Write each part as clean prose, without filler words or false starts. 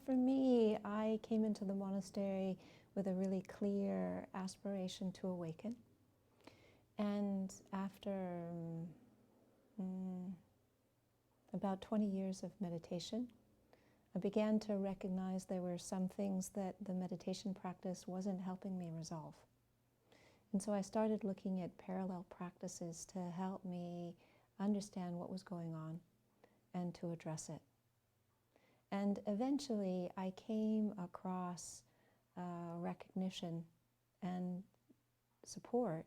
for me, I came into the monastery with a really clear aspiration to awaken. And after about 20 years of meditation, I began to recognize there were some things that the meditation practice wasn't helping me resolve. And so I started looking at parallel practices to help me understand what was going on and to address it. And eventually I came across recognition and support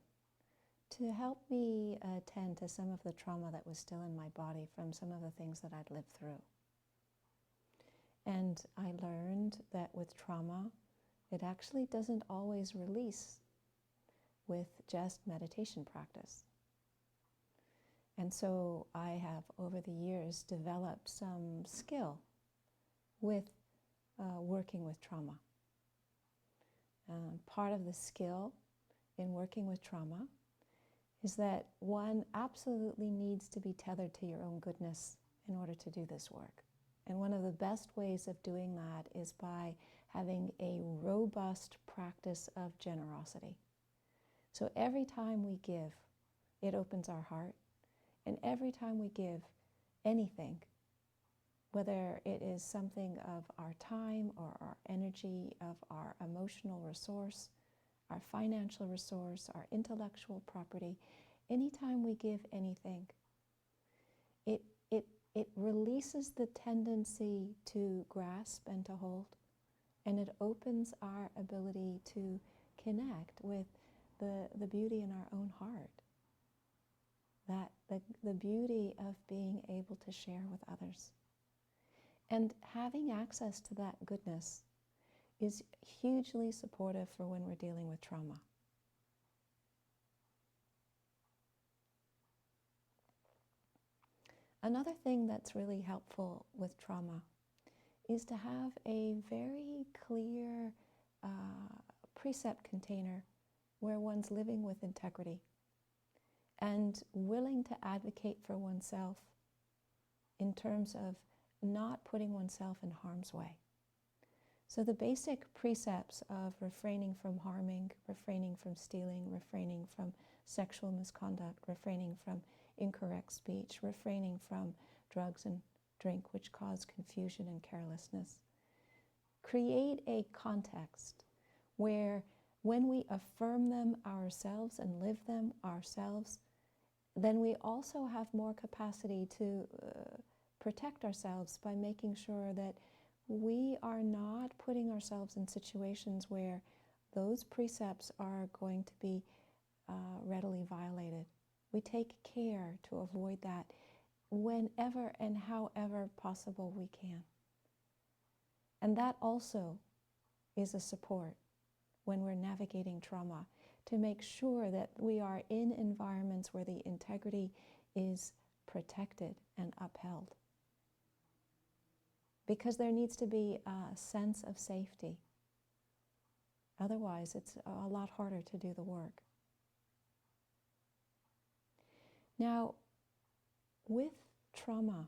to help me attend to some of the trauma that was still in my body from some of the things that I'd lived through. And I learned that with trauma, it actually doesn't always release with just meditation practice. And so I have, over the years, developed some skill with working with trauma. Part of the skill in working with trauma is that one absolutely needs to be tethered to your own goodness in order to do this work. And one of the best ways of doing that is by having a robust practice of generosity. So every time we give, it opens our heart. And every time we give anything, whether it is something of our time or our energy, of our emotional resource, our financial resource, our intellectual property, anytime we give anything, it releases the tendency to grasp and to hold, and it opens our ability to connect with the beauty in our own heart. That the beauty of being able to share with others. And having access to that goodness is hugely supportive for when we're dealing with trauma. Another thing that's really helpful with trauma is to have a very clear precept container where one's living with integrity and willing to advocate for oneself in terms of not putting oneself in harm's way. So the basic precepts of refraining from harming, refraining from stealing, refraining from sexual misconduct, refraining from incorrect speech, refraining from drugs and drink which cause confusion and carelessness, create a context where when we affirm them ourselves and live them ourselves, then we also have more capacity to protect ourselves by making sure that we are not putting ourselves in situations where those precepts are going to be readily violated. We take care to avoid that whenever and however possible we can. And that also is a support when we're navigating trauma, to make sure that we are in environments where the integrity is protected and upheld. Because there needs to be a sense of safety. Otherwise, it's a lot harder to do the work. Now, with trauma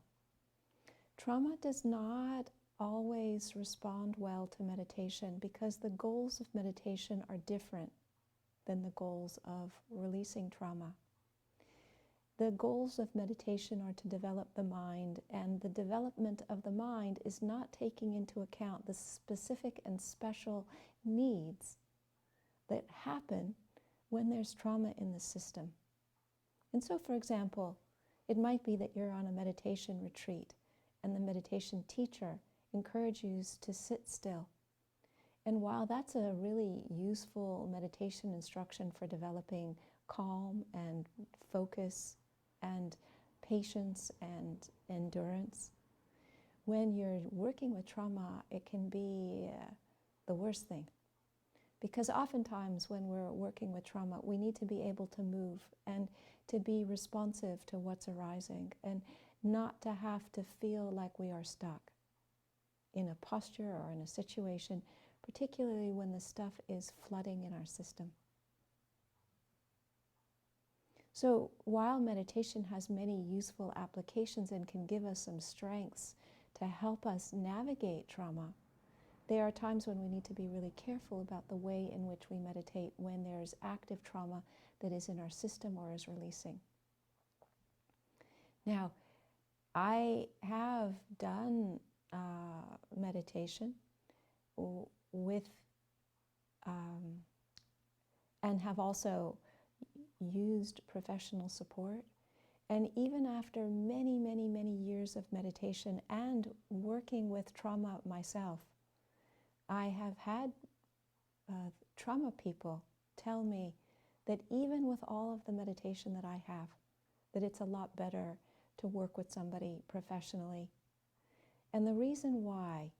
does not always respond well to meditation because the goals of meditation are different than the goals of releasing trauma. The goals of meditation are to develop the mind, and the development of the mind is not taking into account the specific and special needs that happen when there's trauma in the system. And so, for example, it might be that you're on a meditation retreat and the meditation teacher encourages you to sit still. And while that's a really useful meditation instruction for developing calm and focus and patience and endurance, when you're working with trauma, it can be the worst thing. Because oftentimes when we're working with trauma, we need to be able to move and to be responsive to what's arising and not to have to feel like we are stuck in a posture or in a situation, particularly when the stuff is flooding in our system. So while meditation has many useful applications and can give us some strengths to help us navigate trauma, there are times when we need to be really careful about the way in which we meditate when there's active trauma that is in our system or is releasing. Now, I have done meditation with, and have also used professional support. And even after many, many, many years of meditation and working with trauma myself, I have had trauma people tell me that even with all of the meditation that I have, that it's a lot better to work with somebody professionally. And the reason why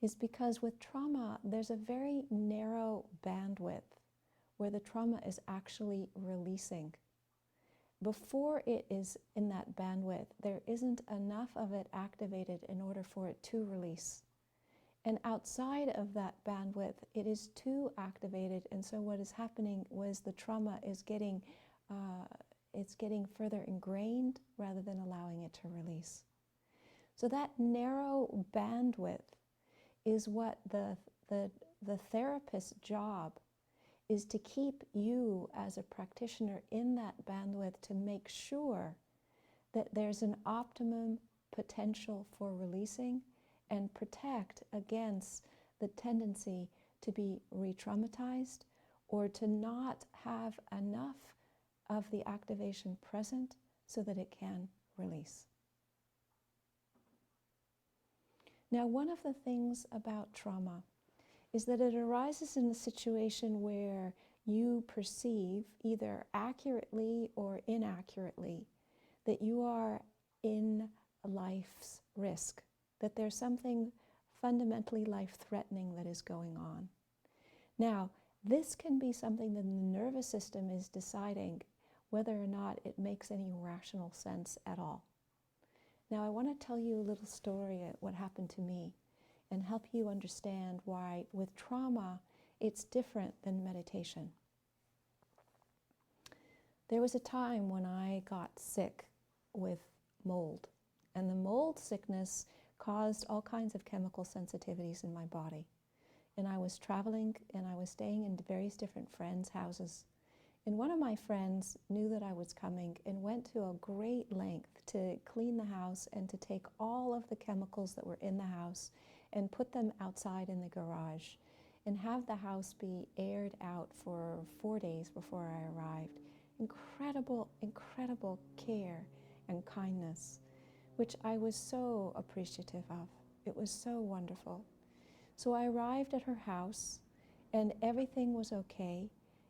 is because with trauma, there's a very narrow bandwidth where the trauma is actually releasing. Before it is in that bandwidth, there isn't enough of it activated in order for it to release. And outside of that bandwidth, it is too activated, and so what is happening was the trauma is getting further ingrained rather than allowing it to release. So that narrow bandwidth is what the therapist's job is, to keep you as a practitioner in that bandwidth to make sure that there's an optimum potential for releasing and protect against the tendency to be re-traumatized or to not have enough of the activation present so that it can release. Now, one of the things about trauma is that it arises in a situation where you perceive, either accurately or inaccurately, that you are in life's risk, that there's something fundamentally life-threatening that is going on. Now, this can be something that the nervous system is deciding whether or not it makes any rational sense at all. Now, I want to tell you a little story of what happened to me and help you understand why with trauma it's different than meditation. There was a time when I got sick with mold, and the mold sickness caused all kinds of chemical sensitivities in my body. And I was traveling and I was staying in various different friends' houses. And one of my friends knew that I was coming and went to a great length to clean the house and to take all of the chemicals that were in the house and put them outside in the garage and have the house be aired out for 4 days before I arrived. Incredible, incredible care and kindness, which I was so appreciative of. It was so wonderful. So I arrived at her house and everything was okay.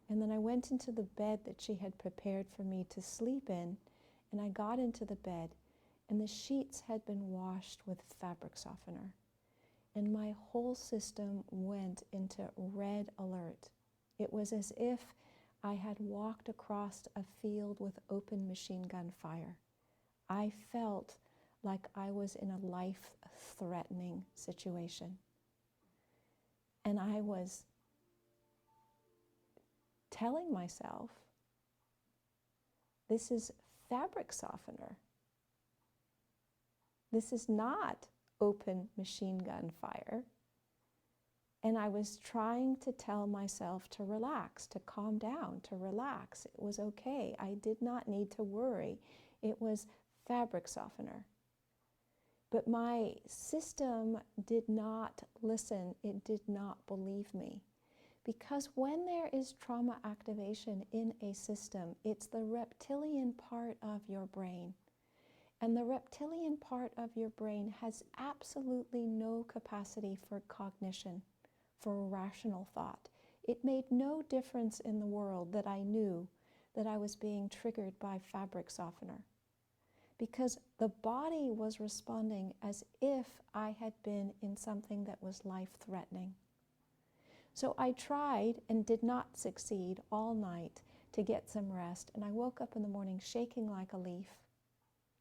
And then I went into the bed that she had prepared for me to sleep in, and I got into the bed and the sheets had been washed with fabric softener. And my whole system went into red alert. It was as if I had walked across a field with open machine gun fire. I felt like I was in a life-threatening situation. And I was telling myself, this is fabric softener. This is not open machine gun fire. And I was trying to tell myself to relax, to calm down, to relax. It was okay. I did not need to worry. It was fabric softener. But my system did not listen. It did not believe me. Because when there is trauma activation in a system, it's the reptilian part of your brain. And the reptilian part of your brain has absolutely no capacity for cognition, for rational thought. It made no difference in the world that I knew that I was being triggered by fabric softener, because the body was responding as if I had been in something that was life-threatening. So I tried and did not succeed all night to get some rest, and I woke up in the morning shaking like a leaf,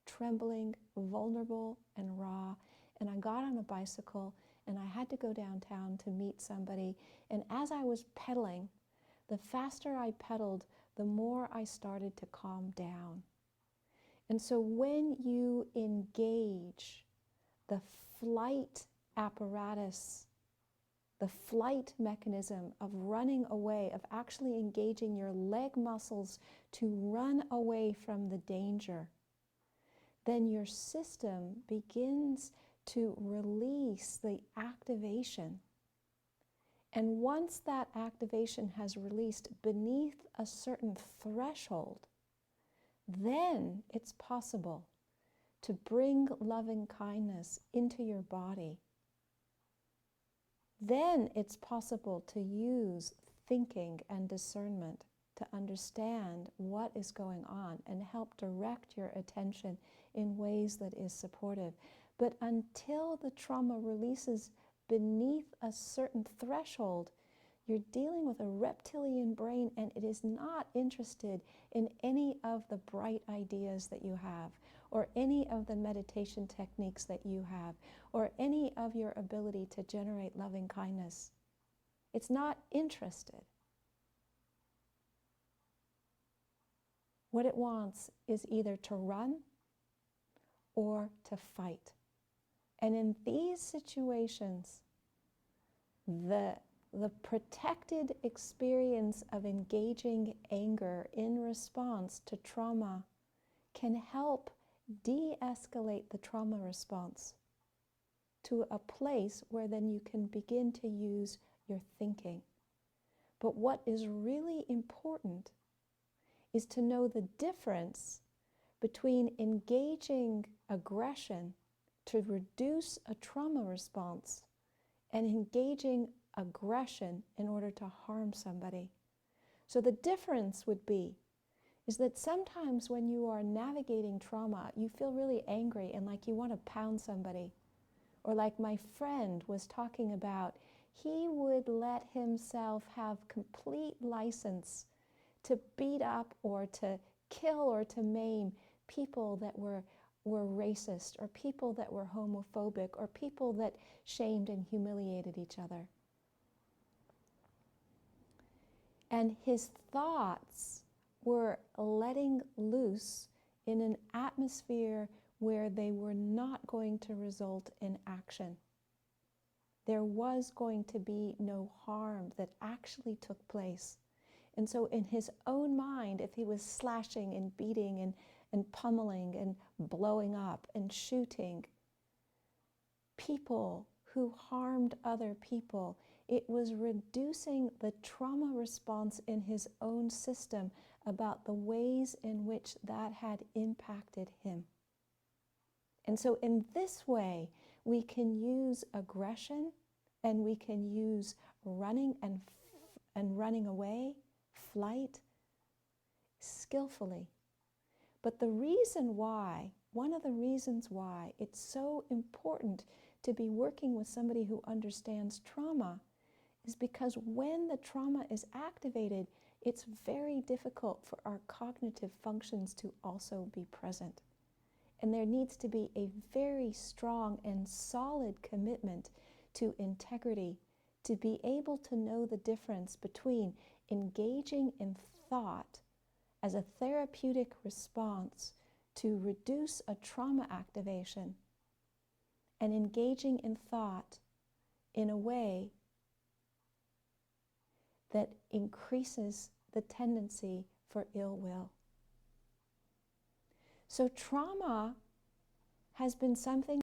trembling, vulnerable and raw, and I got on a bicycle and I had to go downtown to meet somebody. And as I was pedaling, the faster I pedaled, the more I started to calm down. And so when you engage the flight apparatus the flight mechanism of running away, of actually engaging your leg muscles to run away from the danger, then your system begins to release the activation. And once that activation has released beneath a certain threshold, then it's possible to bring loving kindness into your body. Then it's possible to use thinking and discernment to understand what is going on and help direct your attention in ways that is supportive. But until the trauma releases beneath a certain threshold, you're dealing with a reptilian brain, and it is not interested in any of the bright ideas that you have, or any of the meditation techniques that you have, or any of your ability to generate loving kindness. It's not interested. What it wants is either to run or to fight. And in these situations, the protected experience of engaging anger in response to trauma can help de-escalate the trauma response to a place where then you can begin to use your thinking. But what is really important is to know the difference between engaging aggression to reduce a trauma response and engaging aggression in order to harm somebody. So the difference would be is that sometimes when you are navigating trauma, you feel really angry and like you want to pound somebody. Or like my friend was talking about, he would let himself have complete license to beat up or to kill or to maim people that were racist, or people that were homophobic, or people that shamed and humiliated each other. And his thoughts were letting loose in an atmosphere where they were not going to result in action. There was going to be no harm that actually took place. And so in his own mind, if he was slashing and beating and pummeling and blowing up and shooting people who harmed other people, it was reducing the trauma response in his own system about the ways in which that had impacted him. And so in this way, we can use aggression, and we can use running and running away, flight, skillfully. But the reason why, one of the reasons why it's so important to be working with somebody who understands trauma is because when the trauma is activated, it's very difficult for our cognitive functions to also be present. And there needs to be a very strong and solid commitment to integrity to be able to know the difference between engaging in thought as a therapeutic response to reduce a trauma activation and engaging in thought in a way that increases the tendency for ill will. So trauma has been something